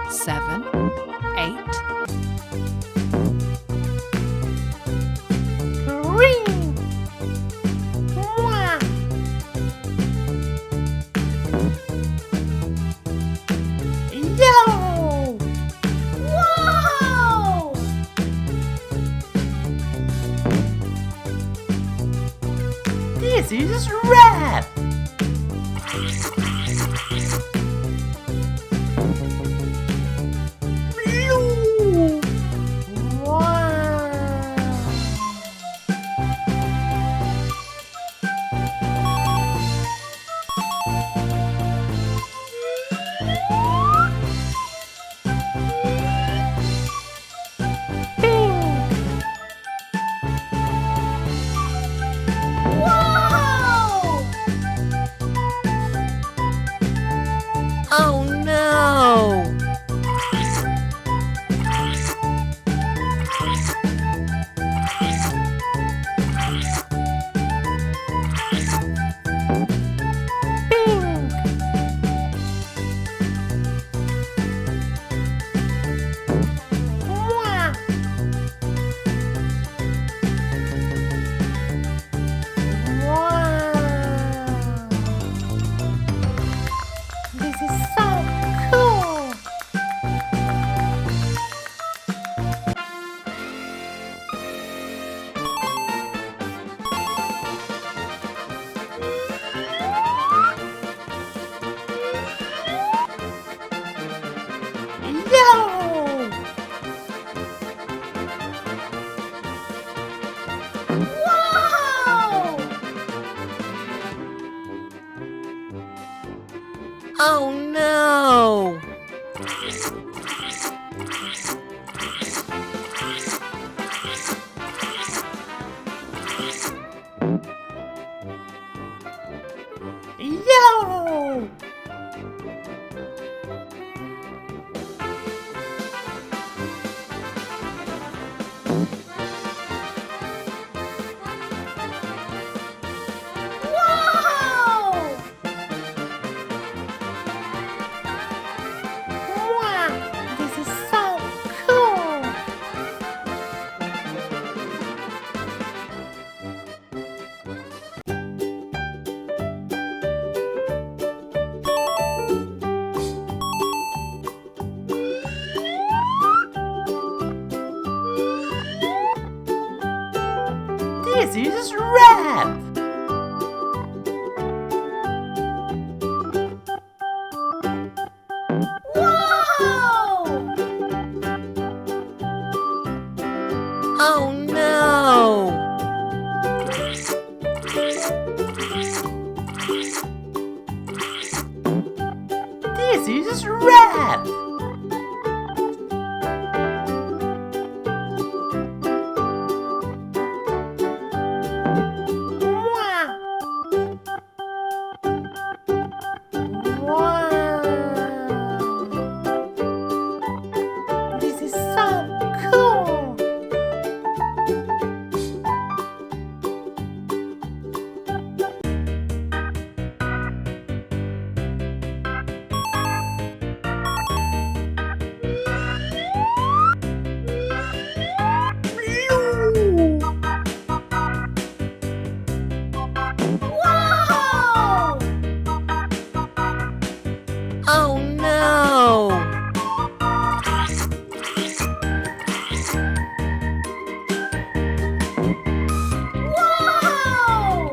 7, 8. Green. Wow. Yellow. Wow. This is red. Blue. Wow. Pink. Wow. Oh no. Pink. Wow. Wow. This is so cool. Yellow. Wow. Oh no. Yellow. Wow. Wow. This is so cool. This is red. Wow! Oh no! This is red. Wow! Wow! This is so cool! Blue! Wow! Oh no! Wow!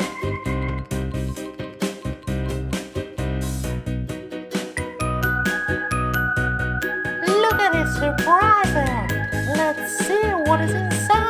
Look at this surprise! Let's see what is inside.